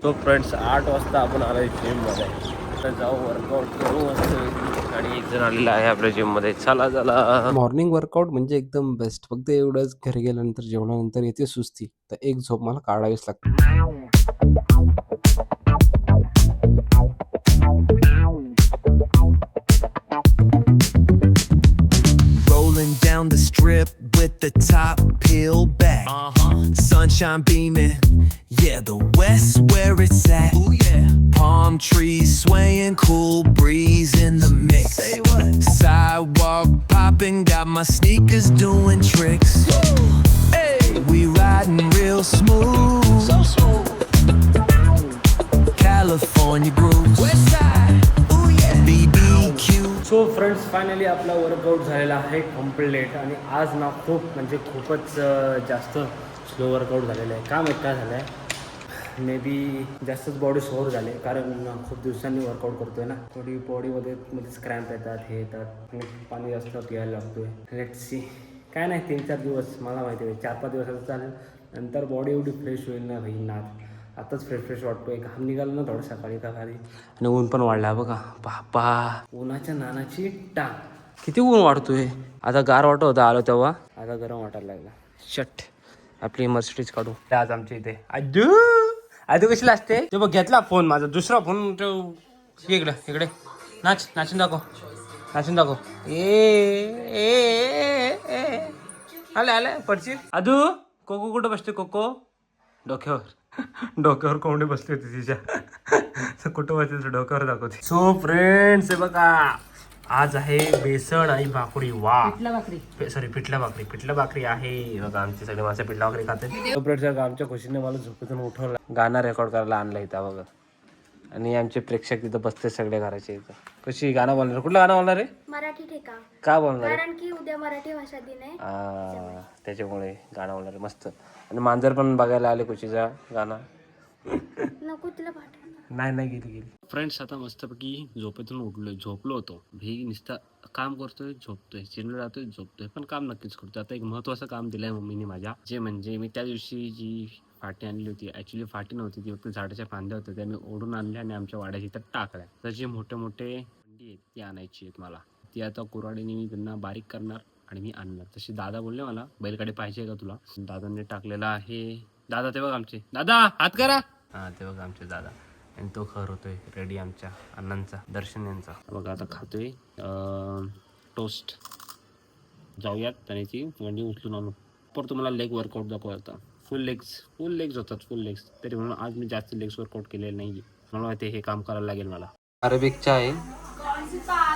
तो फ्रेंड्स 8 वाजता आपण आलोय जिममध्ये. तर जाऊ वर्कआउट करू मस्त. आणि एक जण आलेला आहे आपल्या जिममध्ये. चला चला. मॉर्निंग वर्कआउट म्हणजे एकदम बेस्ट. फक्त एवढंच घरी गेल्यानंतर जेवणानंतर येते सुस्ती. तर एक झोप मला काढावीच लागते. Rolling down the strip with the top peeled back. Sunshine beaming, yeah, the west where it's at. Ooh, yeah. Palm trees swaying, cool breeze in the mix. Say what? Sidewalk popping, got my sneakers doing tricks. Hey, we riding real smooth. So smooth. California grooves. West side. Ooh, yeah. BBQ. So friends finally आपला workout झालेला आहे complete. आणि आज ना खूपच जास्त slow workout झालेलं आहे. का माहीत काय झालं आहे, मे बी जास्तच बॉडी सोर झाले, कारण खूप दिवसांनी वर्कआउट करतो आहे ना. थोडी बॉडीमध्ये क्रॅम्प येतात, हे येतात, आणि पाणी जास्त प्यायला लागतो आहे. Let's see. काय नाही, 3-4 दिवस मला माहिती आहे, 4-5 दिवसाचं चालेल. नंतर बॉडी एवढी फ्रेश होईल ना भाई ना. आताच फ्रेश वाटतो आहे. घाम निघाला ना थोडं सकाळी का भारी. आणि ऊन पण वाढला बघा बापा. उन्हाच्या नानाची टांग. किती ऊन वाढतोय. आता गार वाटत होतं आलो तेव्हा, आता गरम वाटायला लागला. शट. आपली मर्सिडीज काढू आज आमच्या इथे. आजू कशी असते ते बघ. घेतला फोन माझा, दुसरा फोन तो इकडे नाचून दाखव. आले पडशील. आदू कोको कुठं बसते? कोको डोक्यावर कोंबडी बसली होती तिच्या. कुठं बसली डोक्यावर दाखवते. सो फ्रेंड्स हे बघा, आज आहे बेसन आणि भाकरी. वा, पिठला भाकरी आहे बघा. आमचे सगळे माझ्या पिठला भाकरी खाते. आमच्या खुशीने मला झोपेतून उठवलं, गाणं रेकॉर्ड करायला आणलं इथं बघा. आणि आमचे प्रेक्षक तिथं बसते सगळे घराचे इथं. कशी गाणं बोलणार? कुठलं गाणं बोलणार आहे? मराठी ठेका. का बोलणार आहे? कारण की उद्या मराठी भाषा दिन आहे. त्याच्यामुळे गाणं बोलणार आहे मस्त. आणि मांजर पण बघायला आले कुशीचा गाणं. नको तिला पाठव. नाही गेली. फ्रेंड्स आता मस्तपैकी झोपेतून झोपलो होतो. भी नुसता काम करतोय, झोपतोय, चिरलो राहतोय, झोपतोय, पण काम नक्कीच करतोय. आता एक महत्वाचं काम दिलंय मम्मीने माझ्या, जे म्हणजे मी त्या दिवशी जी फाटी आणली होती, ॲक्च्युली फाटी नव्हती ती, फक्त झाडाच्या फांद्या होत्या, त्या मी ओढून आणल्या आणि आमच्या वाड्याच्या इथं टाकल्या. तर जे मोठे अंडी आहेत ती आणायची आहेत मला. ती आता कुऱ्हाडीने मी त्यांना बारीक करणार आणि मी आणणार. तशी दादा बोलले मला, बैलगाडी पाहिजे का तुला? दादांनी टाकलेला आहे. दादा ते बघ आमचे दादा, हात करा. हा ते बघा आमचे दादा. आणि तो खर होतोय रेडी आमच्या अण्णांचा, दर्शन यांचा. बघा आता खातोय टोस्ट. जाऊयात आणि ती वंडी उचलून आणू. पर तुम्हाला लेग वर्कआउट दाखवू. आता फुल लेग्स होतात, फुल लेग्स. तरी म्हणून आज मी जास्त लेग्स वर्कआउट केलेलं नाही. मला माहिती हे काम करायला लागेल मला. अरेबिक चहा आहे,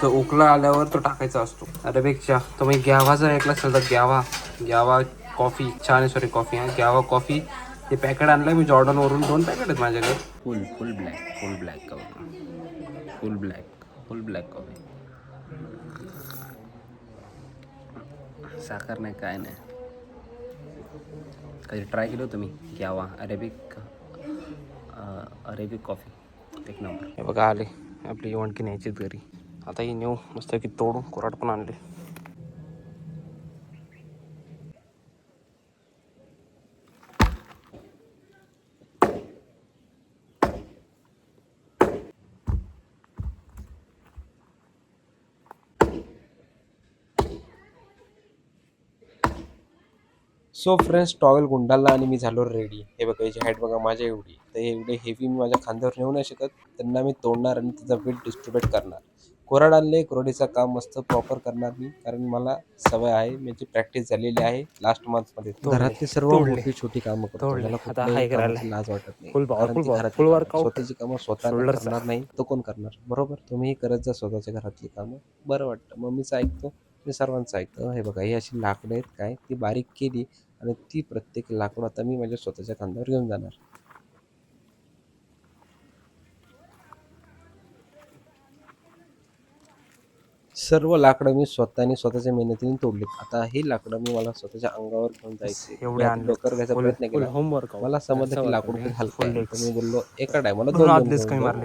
तो उकला आल्यावर तो टाकायचा असतो. अरेबिक चहा तुम्ही ग्यावा जर ऐकला असेल तर ग्यावा कॉफी, कॉफी. हा ग्यावा कॉफी हे पॅकेट आणलं मी जॉर्डनवरून. 2 पॅकेट आहेत माझ्याकडे. फुल ब्लॅक कॉफी. साखर नाही, काय नाही. कधी ट्राय केलं होतं मी ग्यावा अरेबिक कॉफी. एक नंबर. हे बघा आले आपली वणकी न्यायचीच घरी. आता ही नेऊ मस्त की तोडून. कुऱ्हाड पण आणले. सो फ्रेंड्स टॉवेल गुंडाळला आणि मी झालो रेडी. हे बघा याची हाईट बघा माझ्या एवढी. तर एवढे हेवी मी माझ्या खांद्यावर नेऊ नाही शकत. त्यांना मी तोडणार आणि त्याचा वेट डिस्ट्रीब्यूट करणार. कुऱ्हाड आणले, कुऱ्हाडीचं काम मस्त प्रॉपर करणार मी, कारण मला सवय आहे, माझी प्रॅक्टिस झालेली आहे लास्ट मंथमध्ये. घरातली सर्व मोठी छोटी कामं करतो. मला कुठल्याही कामाची लाज वाटत नाही, कारण ती घरातली स्वतःची कामं स्वतः करणार नाही तो कोण करणार? बरोबर. तुम्ही करत जा स्वतःच्या घरातली कामं. बरं वाटतं. मम्मीचं ऐकतो, मी सर्वांचं ऐकतो. हे बघा ही अशी लाकडं आहेत काय, ती बारीक केली आणि ती प्रत्येक लाकूड आता मी माझ्या स्वतःच्या खांद्यावर घेऊन जाणार. सर्व लाकडं मी स्वतःच्या मेहनतीने तोडलीत. आता ही लाकडं मी मला स्वतःच्या अंगावर घेऊन जायचे. एवढे डोकर घ्यायचा प्रयत्न केला. होमवर्क मला समजलं की लाकूड खूप हलकं आहे. तर मी बोललो एका टायमाला 2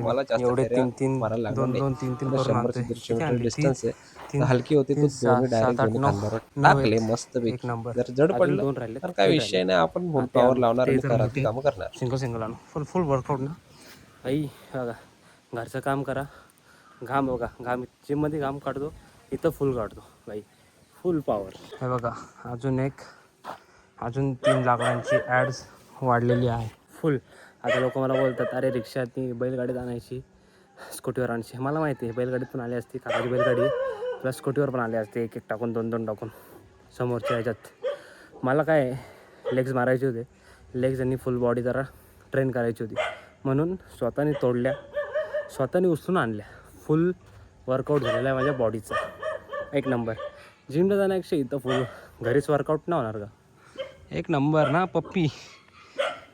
मला जास्त मारायला लागणार नाही. 100-150 डिस्टन्स आहे, तर हलकी होती तो दोन्ही डायरेक्ट खांद्यावर टाकले मस्त पैकी. जर जड पडलं तर काय विषय नाही, आपण फुल पॉवर लावणार आणि घरातली कामं करणार. सिंगल आणू. फुल वर्कआउट ना. आई बघा, घरचं काम करा, घाम बघा, जिममध्ये घाम काढतो, इथं फुल काढतो बाई, फुल पॉवर. हे बघा, अजून 3 लाकडांची ॲड्स वाढलेली आहे फुल. आता लोक मला बोलतात, अरे रिक्षातनी बैलगाडीत आणायची, स्कूटीवर आणायची. मला माहिती आहे बैलगाडीत पण आली असती, काकाची बैलगाडी प्लस स्कूटीवर पण आली असते, एक टाकून 2 टाकून समोरच्या ह्याच्यात. मला काय लेग्स मारायचे होते, लेग्स आणि फुल बॉडी जरा ट्रेन करायची होती, म्हणून स्वतःने तोडल्या, स्वतःने उचलून आणल्या. फुल वर्कआउट झालेला आहे माझ्या बॉडीचा, एक नंबर. जिमला जाण्यापेक्षा इथं फुल घरीच वर्कआउट नाही होणार का, एक नंबर ना पप्पी.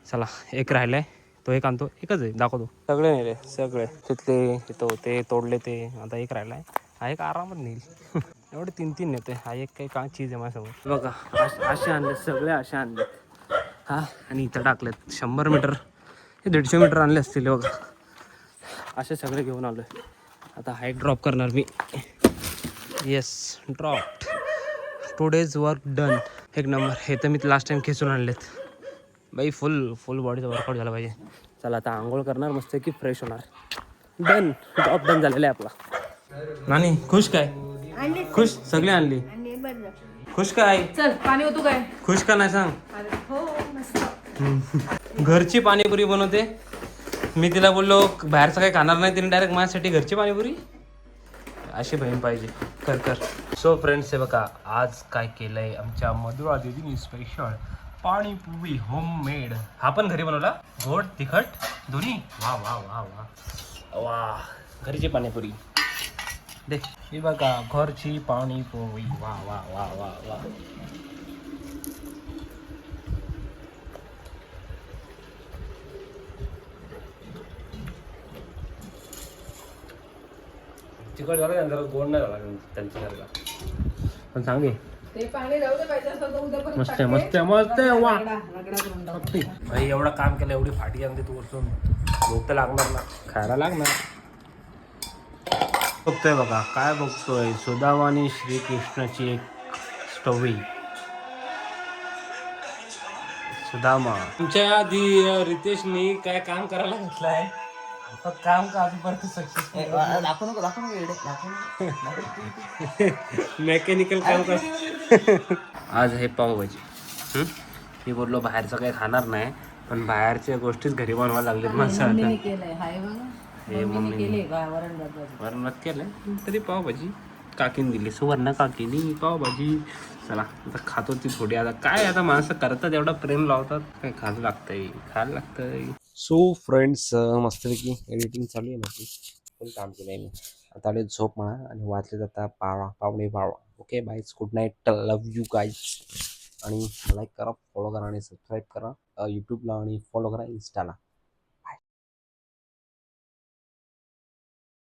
चला, एक राहिला आहे, तो एक आणतो, एकच आहे दाखवतो. सगळे नेले, सगळे तिथले तिथं ते तोडले ते, आता एक राहिला आहे, हा एक आरामात नेईल. एवढे 3 नेते, हा एक काही का चीज आहे माझ्यासमोर. बघा, असे आणले सगळे, असे आणले हा, आणि इथं टाकलेत 100 मीटर, हे 150 मीटर आणले असतील. बघा, असे सगळे घेऊन आलो आहे. आता हाईट ड्रॉप करणार मी. Yes, drop. Today's work done, एक नंबर. हे तर मी लास्ट टाइम खेचून आणलेत बाई. फुल बॉडीचा वर्कआउट झाला पाहिजे. चला, आता आंघोळ करणार मस्त की फ्रेश होणार. डन, जॉब डन झालेला आहे आपला. नानी खुश काय? खुश, सगळे आणली. खुश काय? चल पाणी होतो काय? खुश का नाही सांग. हो मस्त. घरची पाणीपुरी बनवते. मी तिला बोललो बाहेरचं काही खाणार नाही, तिने डायरेक्ट माझ्यासाठी घरची पाणीपुरी. अशी बहीण पाहिजे, कर. सो फ्रेंड्स, हे बघा, आज काय केलंय आमच्या मधुरा दीदीने स्पेशल पाणीपुरी होममेड. हा पण घरी बनवला, गोड तिखट दोन्ही. वा वा वा वा वा, घरची पाणीपुरी दे. हे बघा, घरची पाणीपुरी. वा वा वा वा वा. तिखट झालं का जरा, गोड नाही झाला त्यांच्या घरला, पण चांगली. ते पाणी राहू दे, पाहिजे असेल तर उद्या पण मस्त टाकते. मस्त मस्त. वा रगडा करून टाकते. भाई, एवढं काम केलं, एवढी फाटी आणते तू वरतून, भूक तर लागणार ना, खायला लागणार. बघतोय बघा, काय बघतोय, सुदामा आणि श्रीकृष्णाची एक स्टोरी. सुदामा, तुमच्या आधी रितेशनी काय काम करायला घेतलंय, काम का अजूनपर्यंत सक्सेसफुल मेकॅनिकल काम कर. आज हे पावभाजी. मी बोललो बाहेरचं काही खाणार नाही, पण बाहेरच्या गोष्टीच घरी बनवायला लागलेत माणसं. मम्मीने केलंय, हाय बघा. हे मम्मीने मम्मी केले वरण भात भाजी. वरणात केलं तरी पावभाजी काकीने दिली, सुवर्ण काकीनी पावभाजी. चला, आता खातो ती थोडी. आता काय, आता माणसं करतात, एवढा प्रेम लावतात, काय खायला लागतंय. सो फ्रेंड्स, मस्तपैकी एडिटिंग चालू आहे माझी, फुल काम केलं आहे मी. आता आले झोप म्हणा, आणि वाचले जाता 12:15. Okay boys, good night, love you guys. आणि लाईक करा, फॉलो करा आणि सबस्क्राईब करा यूट्यूबला, आणि फॉलो करा इंस्टाला.